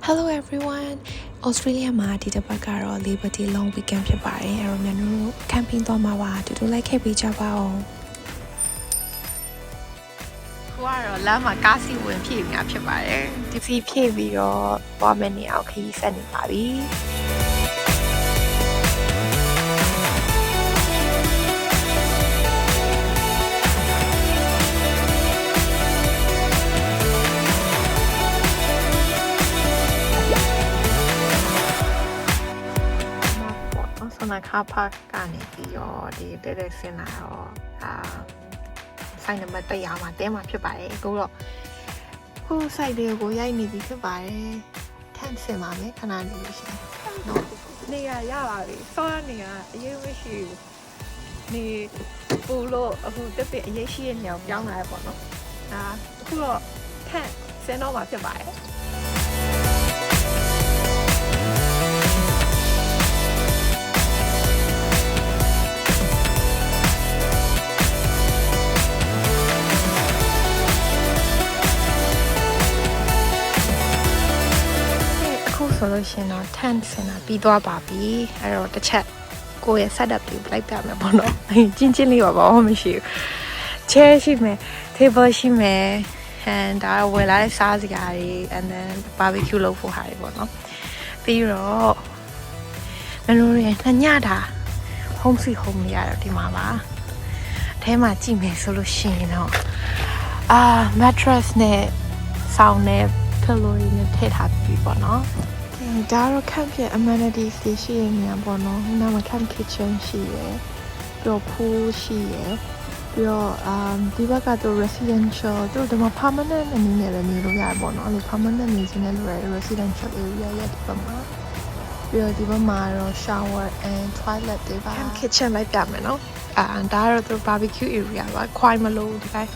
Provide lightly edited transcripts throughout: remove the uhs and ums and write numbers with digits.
Hello everyone Australia မှာဒီတစ်ပတ်ကတော့ Liberty Long Weekend ဖြစ်ပါတယ်အဲ့တော့မြန်တို့ camping သွားမှာပါတူတူလိုက်ခဲ့ပေးကြပါဦးကိုကတော့လမ်းမှာကားစီဝင်ဖြည့်နေတာဖြစ်ပါတယ်ဒီစီဖြည့်ပြီးတော့သွားမယ်နေအောင်ခရီးဆက်နေပါပြီခါပါကနေပြီးတော့ဒီတဲ့စင်လာတော့ဆိုင်နံပါတ်100မှာတဲမှာဖြစ်ပါတယ်အခုတော့ကိုစိုက်တွေကိုရိုက်နေပြီဖြစ်ပါတယ်ထန့်စင်ပါမယ်ခဏနေလို့ရှိရင်နော်နေရပါပြီစောရနေကအရေးမရှိဘူးနေပူလို့အခုတက်ပြအရေးရှိတဲ့နေရာပြောင်းလာရပေါ့နော်အခုတော့ထန့်စင်တော့မှာဖြစ်ပါတယ်ဆိုလို့ရှင်တော့ tent ဆင်တာပြီးသွားပါပြီအဲ့တော့တစ်ချက်ကိုယ့်ရဲ့ setup ကိုလိုက်ပြမယ်ပေါ့နော်ကျင်းလေးပါဘာမှမရှိဘူး chair ရှိမယ် table ရှိမယ် and ဒါဝယ်လာတဲ့စားစရာတွေ and then barbecue လုပ်ဖို့ဟာတွေပေါ့နော်ပြီးတော့မလို့ရညတာ home sweet home ရတော့ဒီမှာပါအထဲမှာကြည့်မယ်ဆိုလို့ရှိရင်တော့mattress နဲ့ဆောင်းနဲ့ pillow နဲ့ထည့်ထားပြီးပေါ့နော်ဒါတော့ camp ရဲ့ amenities တွေရှိနေရပေါ့နော်။နောက်မှာ camp kitchen ရှိရယ်။ပြီးတော့ pool ရှိရယ်။ပြီးတော့ဒီဘက်ကတော့ residential တို့ဒီမှာ permanent အနေနဲ့လည်းနေလို့ရတယ်ပေါ့နော်။အဲ့လို permanent နေခြင်းနဲ့လို့ရ residential area ရဲ့ဒီဘက်မှာပြီးတော့ဒီဘက်မှာတော့ shower and toilet တွေပါ camp kitchen လိုက်ပြမယ်နော်။ဒါကတော့ barbecue area ပါ။ခွိုင်းမလို့ဒီတိုင်း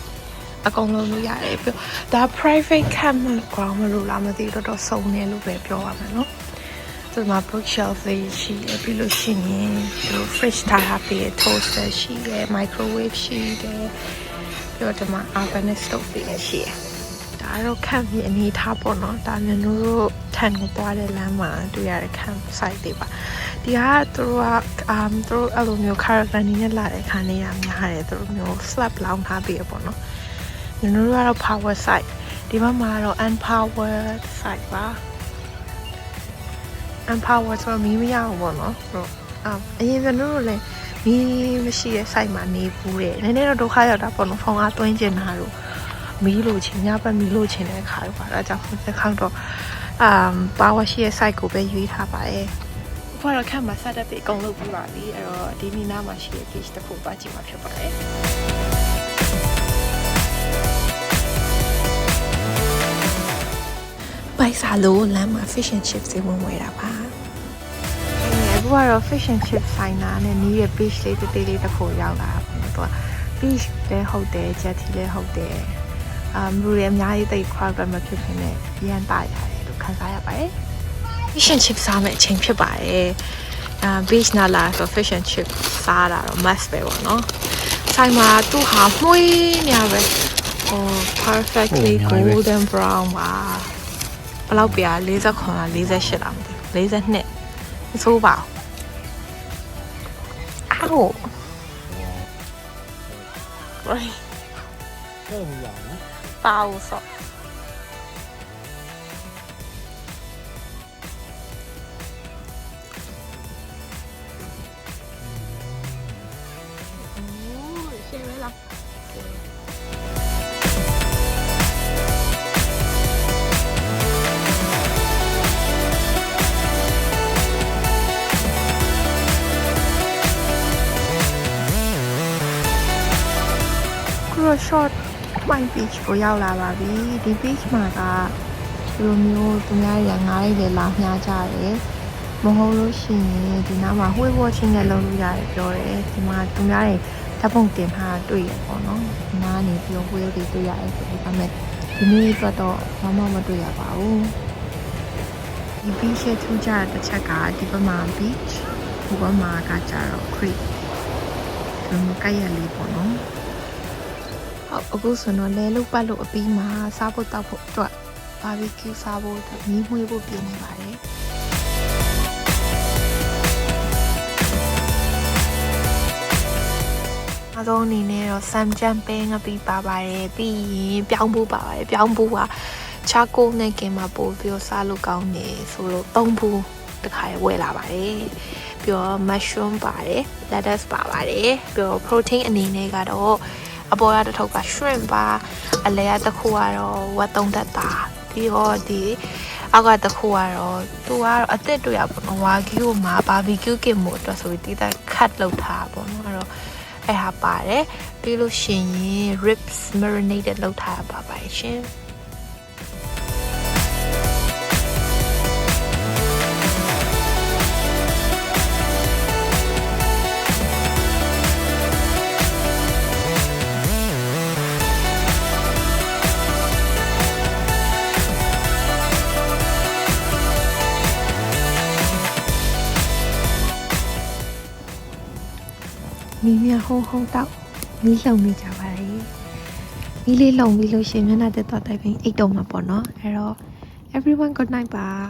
အကုန်လုံးလို့ရတယ်ပြီးဒါ private camp ground မလို့လားမသိတော့တော့စုံနေလို့ပဲပြောရမယ်နော်ဒီမှာ bookshelf ရှိတယ်ပြီးလို့ရှိရင်ဒီ fridge ထားထားပြီး toaster ရှိတယ် microwave ရှိတယ်ပြီးတော့ဒီမှာ oven နဲ့ stove တွေရှိတယ်ဒါတော့ camp ရဲ့အနေထားပေါ့နော်ဒါမျိုးတို့ထန်ကိုသွားတဲ့လမ်းမှာတွေ့ရတဲ့ camp site တွေပါဒီကသူတို့အဲ့လိုမျိုး caravan နဲ့လာတဲ့ခါနေရများတယ်သူတို့မျိုး slab လောင်းထားပြီးပေါ့နော်ကျွန်တော်တို့ကတော့ power site ဒီဘက်မှာတော့ unpowered site ပါ unpowered ဆိုတော့မီးမရဘူးပေါ့နော်အရင်ကျွန်တော်တို့လည်းမီးမရှိတဲ့ site မှာနေဘူးတယ်နည်းနည်းတော့ဒုက္ခရောက်တာပေါ့နော်ဖုန်းအားသွင်းကျင်တာတို့မီးလို့ချင်းညဘက်မီးလို့ချင်းတဲ့ခါတော့ပါဒါကြောင့်ဒီခါတော့power ရှိတဲ့ site ကိုပဲရွေးထားပါတယ်အခုတော့ခက်မှာ setup တွေအကုန်လုပ်ပြီးပါပြီအဲ့တော့ဒီနီနာမှာရှိတဲ့ beach တစ်ခုပါကြည့်မှာဖြစ်ပါတယ်ပိုက်စာလို့လမ်းမှာ fish and chips တွေဝင်ဝယ်တာပါအခုကတော့ fish and chips ဆိုင်နာနဲ့နီးရဲ့ beach လေးတေးသေးလေးတစ်ခုရောက်လာတာပေါ့သူက beach လည်းဟုတ်တယ် jetty လည်းဟုတ်တယ်လူတွေအများကြီးတိတ် crowded မဖြစ်ဖြစ်နဲ့ရမ်းတာရတယ်လို့ခံစားရပါတယ် fish and chips စားမယ့်အချိန်ဖြစ်ပါတယ်beach နာလာဆို fish and chips စားတာတော့ must ပဲပေါ့နော်ဆိုင်မှာသူ့ဟာမှုေးနေရပဲperfectly golden brown ပါဘယ်လောက်ပြ49လား48လားမသိ42မဆိုးပါဘူးအော်ဝိုင်းပါဦးစောရှင်းလားshort my beach ကိုရောက်လာပါပြီဒီ beach မှာကဒီလိုမျိုးသူများရငားလေးတွေလာမျှကြတယ်မဟုတ်လို့ရှိရင်ဒီနားမှာဝှေ့ဝှက်ချင်းနဲ့လုပ်လို့ရတယ်ပြောတယ်ဒီမှာသူများတွေဓာတ်ပုံတင်ထားတွေ့ရပေါ့နော်ဒီနားနေပြီးတော့ဝှေ့တွေတွေ့ရတယ်ဆိုဒါပေမဲ့ဒီနေ့အတွက်တော့ဘာမှမတွေ့ရပါဘူးဒီ beach ရဲ့ထူးခြားတဲ့တစ်ချက်ကဒီဘက်မှာ beach ဟိုဘက်မှာကကြတော့ creek ဒီမှာကရလေးပေါ့နော်အခုဆိုတော့လဲလို့ပတ်လို့အပြီးမှာစားဖို့တောက်ဖို့အတွက် barbecue စားဖို့အတွက်မီးမွေးဖို့ပြင်နေပါတယ်အဆုံးအနေနဲ့တော့ sam jam ပဲငပိပါပါတယ်ပြီးရင်ပြောင်းဖို့ပါပါတယ်ပြောင်းဖို့ကချာကိုနဲ့ကင်မှာပို့ပြီးတော့စားလို့ကောင်းတယ်ဆိုလို့3ဘူးတစ်ခါဝယ်လာပါတယ်ပြီးတော့ mushroom ပါတယ် lettuce ပါပါတယ်ပြီးတော့ protein အနေနဲ့ကတော့အပေါ်ကတစ်ထုပ်က shrimp ပါအလဲကတစ်ခုကတော့ဝက်3သက်သားပြီးတော့ဒီအောက်ကတစ်ခုကတော့သူကတော့အသစ်တွေ့ရပေါ့နော်ဝါဂီကိုမှာ barbecue ကင်မို့အတွက်ဆိုပြီးတိကျ cut လုပ်ထားပါပေါ့နော်အဲ့တော့အဲ့ဟာပါတယ်ပြီးလို့ရှိရင် ribs marinated လုပ်ထားတာပါပါတယ်ရှင်မီးမြဟုံးဟုံးတောက်မီးလုံနေကြပါလေမီးလေးလုံပြီးလို့ရှိရင်မျက်နှာတက်တော့တိုင်ပင်အိတ်တော့မှာပေါ့နော်အဲ့တော့ everyone good night ပါ